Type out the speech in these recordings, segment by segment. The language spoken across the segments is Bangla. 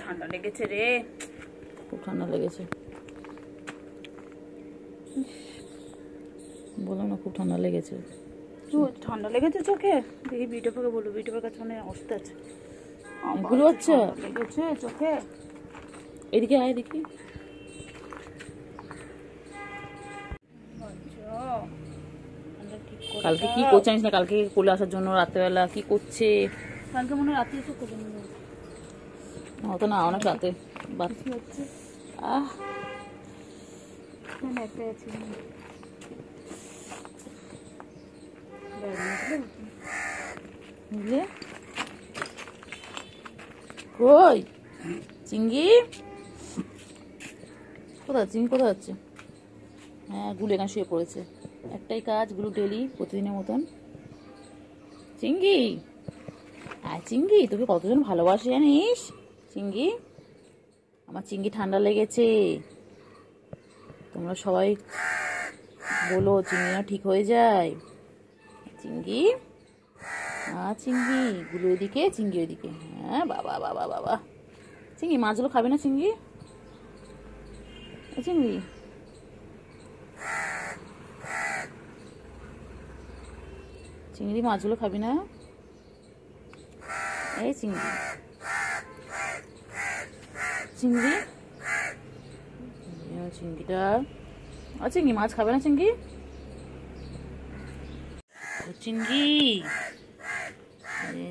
ঠান্ডা লেগেছে রে, খুব ঠান্ডা লেগেছে। বললাম না খুব ঠান্ডা লেগেছে। ঠান্ডা লেগেছে চোখে? দেখি বিউটিফুলকে বলবো, বিউটিফুল কাছে মানে অসুস্থ আছে। এগুলো হচ্ছে লেগেছে চোখে। এদিকে আয় দেখি। কালকে কি করছে জানিস না? কালকে কোলে আসার জন্য রাত্রেবেলা কি করছে? কালকে মনে হয় রাত্রে এসে কোলে নিয়ে অত না, অনেক রাতে বাচ্চা হচ্ছে। একটা আছে বুঝলে? কই চিংড়ি? কোথায় চিংড়ি? কোথায় যাচ্ছে? হ্যাঁ, গুলো এখানে শুয়ে পড়েছে। একটাই কাজ, গুলো ডেলি প্রতিদিনের মতন। চিংড়ি আয়, চিংড়ি তোকে কতজন ভালোবাসে জানিস? চিংড়ি, আমার চিংড়ি ঠান্ডা লেগেছে। তোমরা সবাই বলো চিংড়ি না ঠিক হয়ে যায়। চিংড়ি, চিংড়ি গুলো ওইদিকে, চিংড়ি ওইদিকে। হ্যাঁ বাবা বাবা বাবা। চিংড়ি মাছগুলো খাবে না? চিংড়ি, চিংড়ি চিংড়ি মাছগুলো খাবি না? এই চিংড়ি, চিংড়ি, চিংড়িটা চিংড়ি মাছ খাবে না? চিংড়ি, চিংড়ি,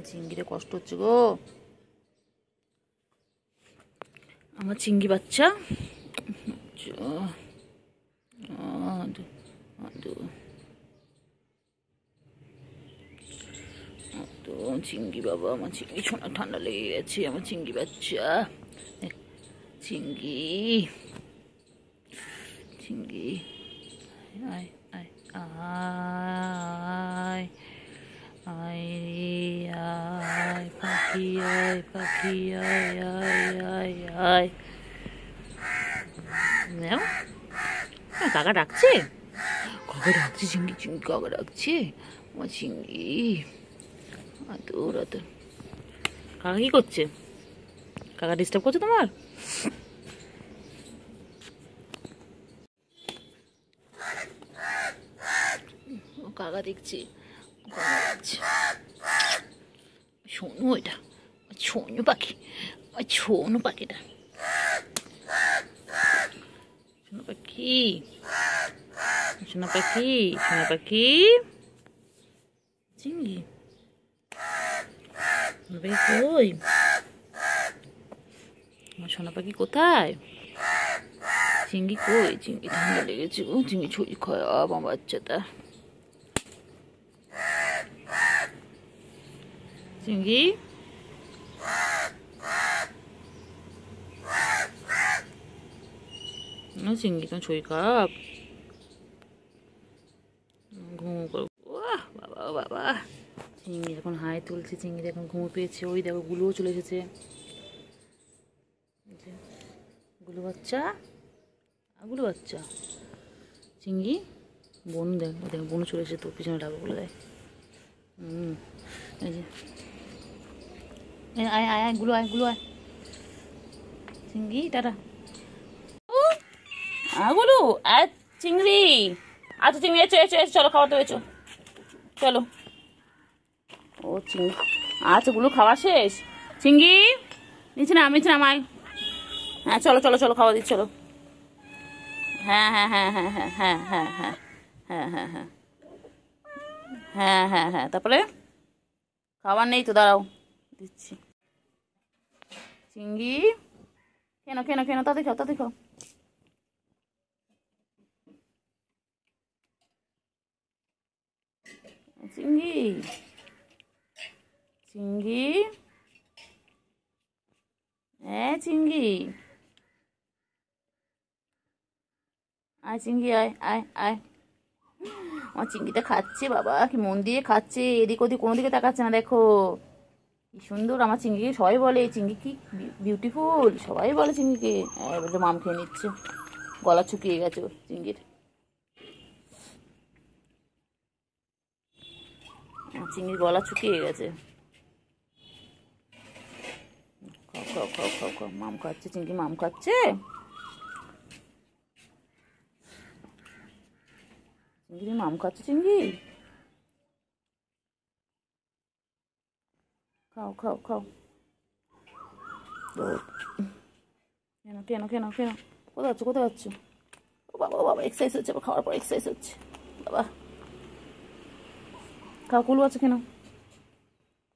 চিংড়িটা কষ্ট হচ্ছে গো আমার চিংড়ি বাচ্চা। চিংড়ি বাবা, আমার চিংড়ি ছোনা ঠান্ডা লেগে গেছে। আমার চিংড়ি বাচ্চা, চিংড়ি, চিংড়ি আয় আয় আয় আয় আয় পাখি, আয় পাখি, আয় আয় আয় আয়। কাকা ডাকছে, কাকা ডাকছে, চিংড়ি চিংড়ি কাকা ডাকছে আমার চিংড়ি। আদর আদর। কাকা কি করছে? কাকা ডিস্টার্ব করছে তোমার? কাকা দেখছি সোনু, এটা সোনু পাখি, সোনু পাখিটা, সোনা পাখি, সোনা পাখি, সোনা পাখি। চিংড়ি কই? আমার সোনা পাখি কোথায়? চিংড়ি কই? চিংড়ি ঠান্ডা লেগেছে গো, চিংড়ি ছড়ি খায় আমার বাচ্চাটা। চিংড়ি, চিংড়ি তোমার ছড়ি খারাপ, ঘুমো করবো। বাবা বাবা, চিংড়ি এখন হাই তুলছে, চিংড়ি এখন ঘুমো পেয়েছে। ওই দেখো গুলোও চলে এসেছে, গুলো বাচ্চা, গুলো বাচ্চা। চিংড়ি বনু দেখ, দেখ বনু চলে এসেছে, তোর পিছনে ডাকো বলে দেয়। এই যে আয় আয় আয়, গুলো আয়, গুলো আয়। চিংড়ি টাটা। গুলো আয় চিংড়ি। আচ্ছা চিংড়ি এসো এসো এসো, চলো খাওয়াতে হয়েছো, চলো। ও চিংড়ি, আচ্ছা গুলো খাওয়া শেষ। চিংড়ি নিচে নাম, নিচে নাম, আয়। হ্যাঁ চলো চলো চলো, খাওয়া দিচ্ছি চলো। হ্যাঁ হ্যাঁ হ্যাঁ হ্যাঁ হ্যাঁ হ্যাঁ হ্যাঁ হ্যাঁ হ্যাঁ হ্যাঁ হ্যাঁ হ্যাঁ হ্যাঁ হ্যাঁ। তারপরে খাবার নেই তো, দাঁড়াও দিচ্ছি। চিংড়ি কেন কেন কেন, তা দেখো তা দেখো। চিংড়ি, চিংড়ি, হ্যাঁ চিংড়ি, আয় চিংড়ি, আয় আয় আয়। আমার চিংড়িটা খাচ্ছে বাবা, কি মন দিয়ে খাচ্ছে, এদিক ওদিক কোনো দিকে তাকাচ্ছে না। দেখো কি সুন্দর আমার চিংড়িকে, সবাই বলে চিংড়ি কি বিউটিফুল, সবাই বলে চিংড়িকে। এবার তো মাম খেয়ে নিচ্ছে, গলা শুকিয়ে গেছে চিংড়ির। চিংড়ির গলা শুকিয়ে গেছে। খাও খাও খাও খাও, মাম খাচ্ছে চিংড়ি, মাম খাচ্ছে। চিংড়ি মাম খাচ্ছে, চিংড়ি খাও খাও খাও। কেন কেন কেন কেন, কোথায় যাচ্ছ কোথায় যাচ্ছ? ও বাবা ও বাবা, এক্সারসাইজ হচ্ছে, খাওয়ার পর এক্সারসাইজ হচ্ছে বাবা। খাও, কুলু আছে কেন?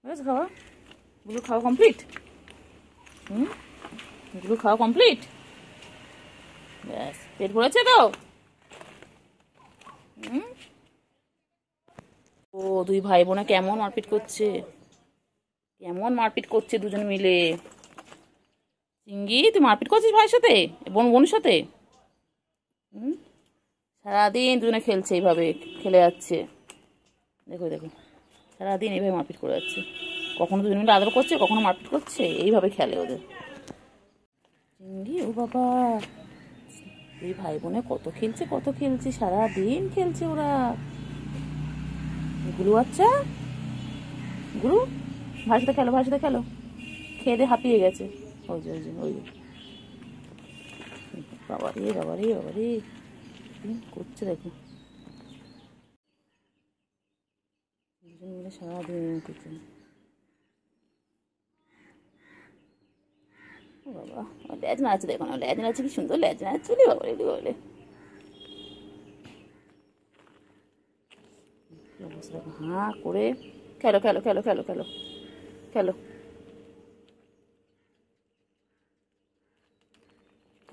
হয়েছে খাওয়া? গুলো খাওয়া কমপ্লিট? গুলো খাওয়া কমপ্লিট? ব্যাস, পেট ভরেছে তো? ও দুই ভাই বোনে কেমন মারপিট করছে, কেমন মারপিট করছে দুজন মিলে। চিঙ্গি, তুই মারপিট করছিস ভাইয়ের সাথে, বোনের সাথে? সারাদিন দুজনে খেলছে, এইভাবে খেলে যাচ্ছে। দেখো দেখো, সারাদিন এইভাবে মারপিট করে যাচ্ছে। কখনো দুজন মিলে আদর করছে, কখনো মারপিট করছে, এইভাবে খেলে ওদের। চিঙ্গি, ও বাবা, এই ভাই বোনে কত খেলছে কত খেলছে, সারাদিন খেলছে ওরা। গুরু বাচ্চা, গুরু ভাইয়ের সাথে খেলো, ভাইয়ের সাথে খেলো। খেয়ে দিয়ে হাঁপিয়ে গেছে। ওই যে ওই যে ওই যে, বাবা রে বাবা রে বাবা রে, করছে দেখো, দুজন মিলে সারাদিন করছে। ও বাবা, লেজ নাচছে দেখো না, লেজ নাচছে, কি সুন্দর লেজ নাচছে রে বাবা রে বলে। হাঁ করে খেলো খেলো খেলো খেলো খেলো খেলো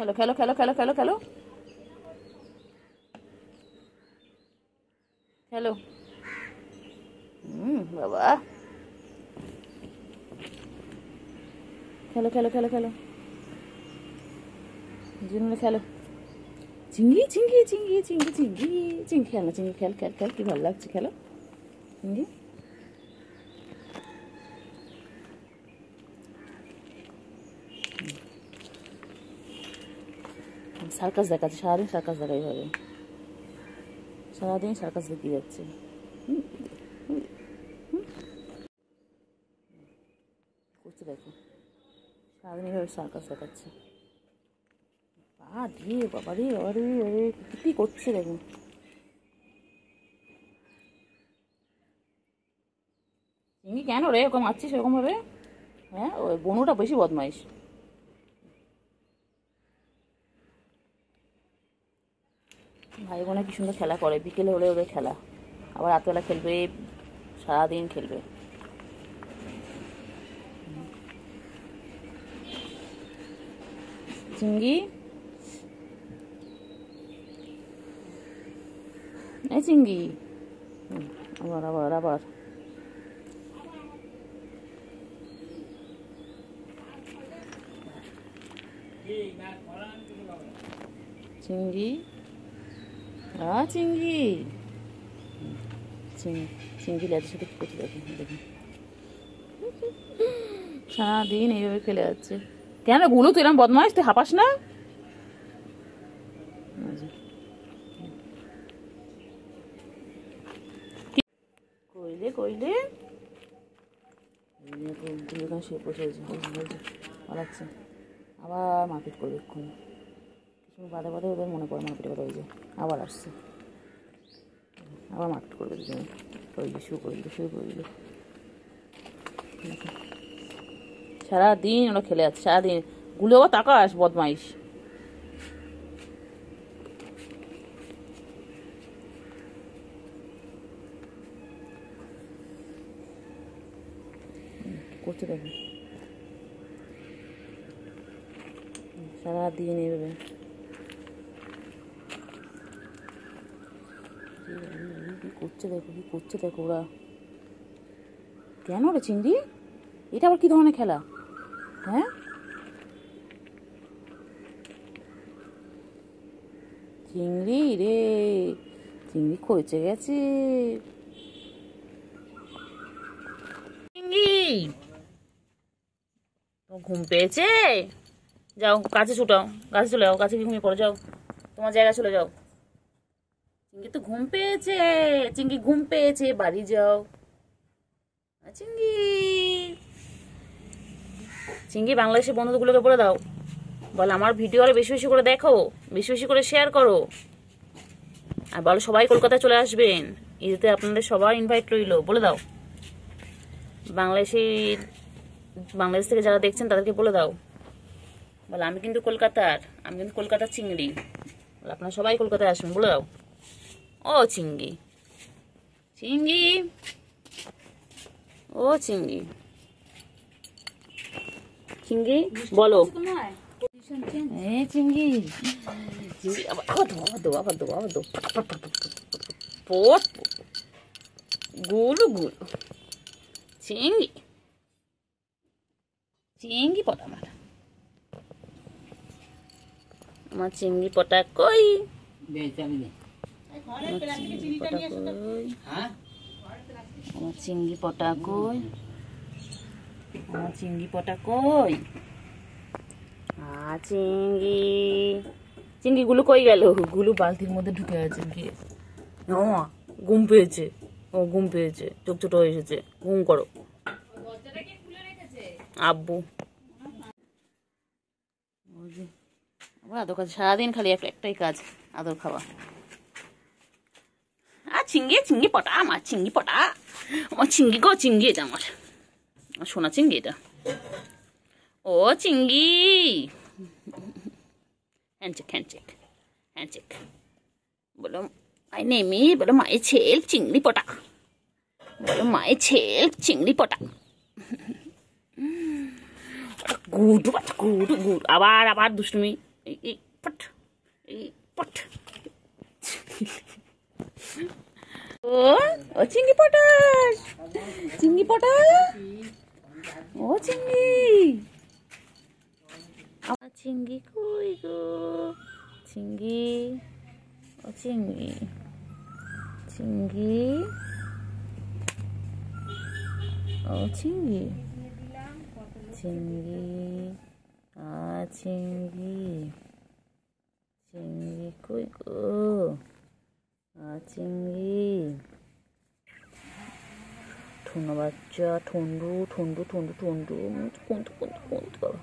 খেলো খেলো খেলো খেলো খেলো খেলো খেলো। বাবা, খেলো খেলো খেলো খেলো, দুজন খেলো। চিংড়ি চিংড়ি চিংড়ি চিংড়ি চিংড়ি চিংড়ি, খেল না চিংড়ি, খেল খেল খেল, কি ভালো লাগছে, খেলো চিংড়ি। সার্কাস দেখাচ্ছে, সারাদিন সার্কাস দেখা, এইভাবে সারাদিন সার্কাস দেখিয়ে যাচ্ছে। করছে দেখো, সারাদিন এইভাবে সার্কাস দেখাচ্ছে। বাবা রে বাবা রে, কি করছে দেখো। চিংড়ি কেন রে ওরকম মারছিস এরকম ভাবে? হ্যাঁ, ওই বনুটা বেশি বদমাইশ। ভাই বোনে কি সুন্দর খেলা করে, বিকেলে হলে ওদের খেলা, আবার রাতবেলা খেলবে, সারাদিন খেলবে। চিংড়ি, এই চিংড়ি, আবার আবার আবার চিংড়ি, চিংড়ি, চিংড়ি লেজের সাথে কি করছে দেখুন দেখুন, সারাদিন এইভাবে খেলে যাচ্ছে। কেন গুলো, তুই এরকম বদমাইশ, তুই হাঁপাস না? কইলে কইলে শুয়ে বসে পালাচ্ছে, আবার মারপিট করবে এক্ষুনি। কিছু বাদে বাদে ওদের মনে পড়ে মারপিট করে, ওই যে আবার আসছে, আবার মারপিট করবে দুজনে। ওই যে শুরু করে দিল, শুরু করে দিল। সারাদিন ওরা খেলে যাচ্ছে, সারাদিন। গুলো আবার তাকাস, বদমাইশ। করছে দেখো, সারাদিন এইভাবে। কি করছে দেখো, কি করছে দেখো ওরা। কেন রে চিংড়ি, এটা আবার কি ধরনের খেলা? হ্যাঁ, চিংড়ি রে, চিংড়ি খইচে গেছে। চিংড়ি, ঘুম পেয়েছে? যাও কাছে ছুটাও, গাছে চলে যাও, গাছে ঘুমিয়ে পড়ো, যাও তোমার জায়গা চলে যাও। চিংড়ি তো ঘুম পেয়েছে, চিংড়ি ঘুম পেয়েছে, বাড়ি যাও চিংড়ি। চিঙ্গি বাংলাদেশের বন্ধুগুলোকে বলে দাও, বল আমার ভিডিও আরো বেশি বেশি করে দেখো, বেশি বেশি করে শেয়ার করো, আর বলো সবাই কলকাতায় চলে আসবেন, ঈদেতে আপনাদের সবার ইনভাইট রইলো, বলে দাও। বাংলাদেশ থেকে যারা দেখছেন তাদেরকে বলে দাও, বলে আমি কিন্তু কলকাতার চিংড়ি, বলে আপনারা সবাই কলকাতায় আসবেন, বলে দাও। ও চিংড়ি, চিংড়ি, ও চিংড়ি, চিংড়ি বলো। চিংড়ি, চিংড়ি আবার দো পট গুলু গুলু চিংড়ি, চিংড়ি পটা আমার চিংড়ি পটা কই, আমার চিংড়ি পটা কই, আমার চিংড়ি পটা কই, চিংড়ি, চিংড়ি গুলো কই গেল, গুলো বালতির মধ্যে ঢুকে আছে গিয়ে, ঘুম পেয়েছে, ঘুম পেয়েছে, চোখ ছোট হয়ে এসেছে, ঘুম করো আব্বু। আদর কাজ সারাদিন খালি একটাই কাজ, আদর খাওয়া। আর চিংড়ি, চিংড়ি পটা, আমার চিংড়ি পটা, আমার চিংড়ি গো, চিংড়ি এটা আমার সোনা চিংড়ি এটা। ও চিংড়ি, হ্যান্ডশেক হ্যান্ডশেক হ্যান্ডশেক, বলো মাই নেমি, বলো মাই ছেল চিংড়ি পটা, বলো মাই ছেল চিংড়ি পটা, গুডু গুডু গুড, আবার আবার দুষ্টুমি, এই পট, এই পট। ও চিংড়ি পটাস, চিংড়ি পটা, ও চিংড়ি, আমার চিংড়ি কই গো, চিংড়ি, ও চিংড়ি, চিংড়ি, ও চিংড়ি, চিংড়ি, চিংড়ি, চিংড়ি কই গো, চিংড়ি, ঠুনো বাচ্চা, ঠন্ডু ঠন্ডু ঠন্ডু ঠন্ডু কোনটু কোনটু কোনটু বাবা।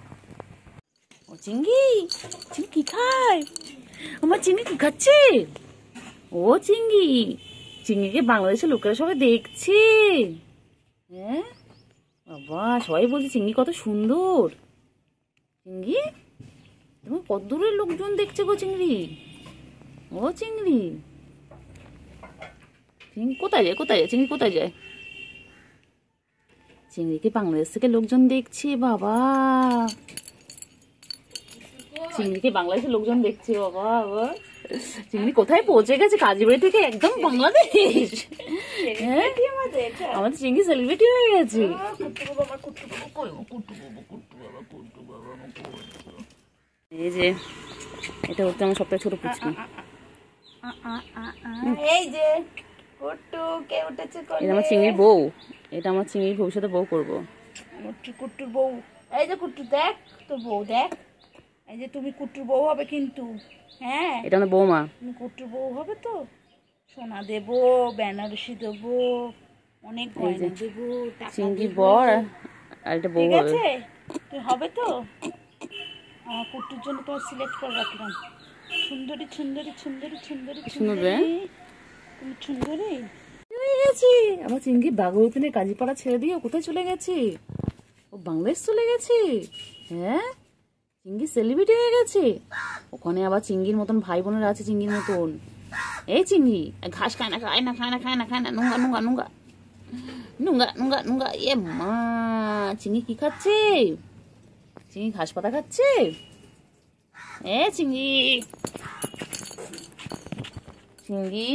ও চিংড়ি, চিংড়ি কি খায়, আমার চিংড়ি কি খাচ্ছে, ও চিংড়ি, চিংড়িকে বাংলাদেশের লোকেরা সবাই দেখছে, হ্যাঁ বাবা সবাই বলছে চিংড়ি কত সুন্দর, চিংড়ি তোমার কত দূরের লোকজন দেখছে গো চিংড়ি, ও চিংড়ি, চিংড়ি কোথায় যায়, কোথায় যায় চিংড়ি, কোথায় যায়, চিংড়িকে বাংলাদেশ থেকে লোকজন দেখছে বাবা, চিংড়িকে বাংলাদেশের লোকজন দেখছে বাবা, চিংড়ি কোথায় পৌঁছে গেছে, কাজীবাড়ি থেকে একদম বাংলাদেশ, আমাদের চিংড়ি সেলিব্রিটি হয়ে গেছে। এই যে এটা হচ্ছে আমার সবথেকে ছোট পুচকি, এই যে কুট্টু কে উঠেছে, এটা আমার চিংড়ির বউ, এটা আমার চিংড়ির ভবিষ্যতে বউ করবো, কুট্টুর বউ, এই যে কুট্টু দেখ তোর বউ দেখ, এই যে তুমি কুট্টুর বউ হবে কিন্তু, হ্যাঁ এটা আমার বৌমা, তুমি কুট্টুর বউ হবে তো, সোনা দেবো, বেনারসি দেবো, অনেক গয়না দেবো, চিংড়ির বর আর এটা বউ হবে, তুই হবে তো, আমার কুট্টুর জন্য তোমার সিলেক্ট করে রাখলাম, সুন্দরী সুন্দরী সুন্দরী সুন্দরী সুন্দরী, তুমি সুন্দরী হয়ে গেছি। আমার চিংড়ি বাঘরতিনের কাজীপাড়া ছেড়ে দিয়ে কোথায় চলে গেছে, ও বাংলাদেশ চলে গেছে, হ্যাঁ চিংড়ি সেলিব্রিটি হয়ে গেছে, ওখানে আবার চিংড়ির মতন ভাই বোনেরা আছে চিংড়ির মতন, এই চিংড়ি ঘাস খায় না খায় না খায় না খায় না খায় না, নুঙ্গা নুঙ্গা নুঙ্গা নুঙ্গা নুঙ্গা নুঙ্গা, এ মা চিংড়ি কি খাচ্ছে, চিংড়ি ঘাস পাতা খাচ্ছে, এ চিংড়ি, চিংড়ি,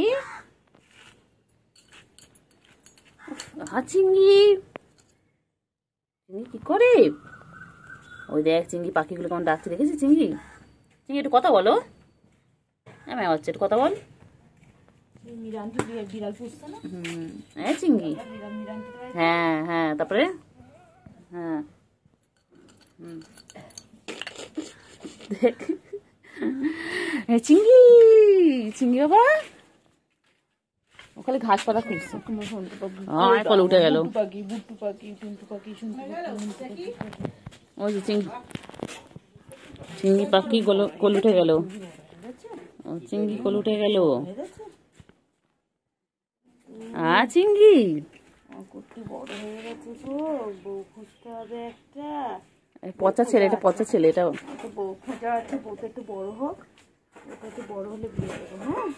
চিংড়ি, চিংড়ি কি করে, ওই দেখ চিংড়ি পাখিগুলো কেমন ডাকছে, দেখেছি চিংড়ি, চিংড়ি একটু কথা বলো, হ্যাঁ হচ্ছে একটু কথা বল, হ্যাঁ চিংড়ি, হ্যাঁ হ্যাঁ তারপরে হ্যাঁ দেখ চিংড়ি, চিংড়ি বাবা ও খালি ঘাস পাতা খুঁজছে, কলে উঠে গেল, ওই যে চিংড়ি পাখি কোল উঠে গেল। ও চিংড়ি কোল উঠে গেল। চিংড়ি কুট্টি বড় হয়ে গেছে তো, বউ খুঁজতে হবে একটা। পচা ছেলে, এটা পচা ছেলে, এটা বউ খোঁজা আছে, বউটা একটু বড় হোক, ওটা একটু বড় হলে বিয়ে দেবো। হ্যাঁ,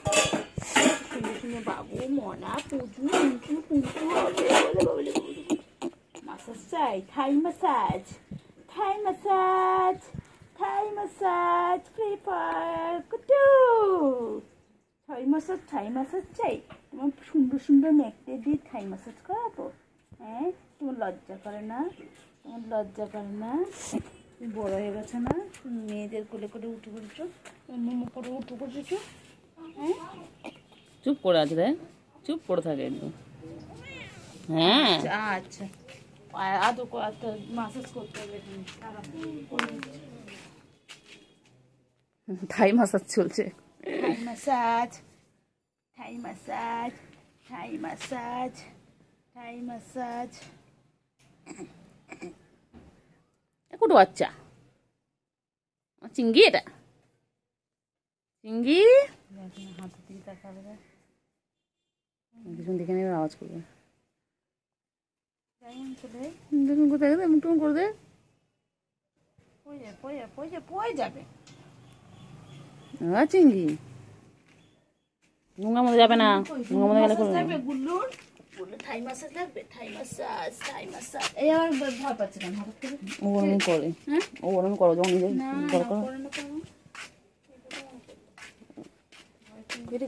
শুনে শুনে বাবু মনা পুজু পুজু পুজু হবে। মাসাজ চাই, থাই মাসাজ, থাই মাসাজ, থাই মাসাজ, ফ্রি ফায়ার কুটু। থাই মাসাজ চাই। তোমার সুন্দর সুন্দর মেঘতে দিয়ে থাই মাসাজ করাবো। হ্যাঁ, তোমার লজ্জা করে না? তোমার লজ্জা করে না? তুমি বড় হয়ে গেছে না? তুমি মেয়েদের কোলে করে উঠে পড়েছো, মোমো করে উঠে পড়েছো। হ্যাঁ, চুপ করে আছে রে, চুপ করে থাকে একদম। হ্যাঁ আচ্ছা আদৌ মাসাজ করতে হবে। থাই মাসাজ চলছে। থাই মাসাজ, থাই মাসাজ, থাই মাসাজ, থাই মাসাজ। কুটু বাচ্চা চিংড়ি, এটা চিংড়ি। হাতের দিকে তাকাবে, পিছন দিকে নেবে, আওয়াজ করবে। চলে দেখুন কোথায় গেছে, মুখ টুম করে দে। পড়ে যাবে। চিংড়ি নোংরা মধ্যে যাবে না, নোংরা মধ্যে গেলে করবে। গুল্লুর থাই মাসাজ লাগবে, থাই মাসাজ, থাই মাসাজ। এই আমার ভয় পাচ্ছে না, হঠাৎ করে ও ওরকম করে। হ্যাঁ, ও ওরকম করো যখন নিজে করে করো।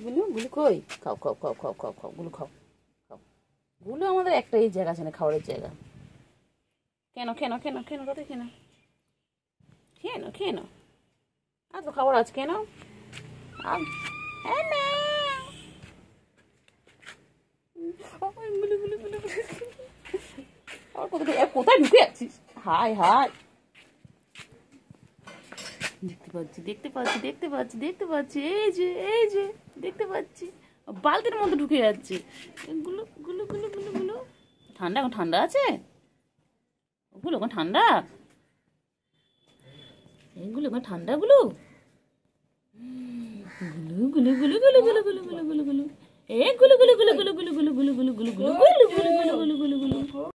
গুলো গুলো কই খাও খাও খাও খাও খাও খাও, গুলো খাও খাও। গুলো আমাদের একটাই জায়গা আছে না, খাওয়ারের জায়গা। কেন কেন কেন কেন কথা কেন কেন কেন আর তো খাবার আছে কেন? কোথায় ঢুকে যাচ্ছিস? হাই হাই, দেখতে পাচ্ছি দেখতে পাচ্ছি দেখতে পাচ্ছি দেখতে পাচ্ছি, এই যে এই যে দেখতে পাচ্ছি, বালতির মধ্যে ঢুকে যাচ্ছে। গুলো গুলো গুলো গুলো গুলো। ঠান্ডা, এখন ঠান্ডা আছে ওগুলো, এখন ঠান্ডা এইগুলো, এখন ঠান্ডা গুলো গুলো গুলো গুলো গুলো গুলো গুলো গুলো গুলো গুলো, এ গুলো গুলো গুলো গুলো গুলো গুলো গুলো গুলো গুলো গুলো গুলো গুলো গুলো গুলো গুলো গুলো।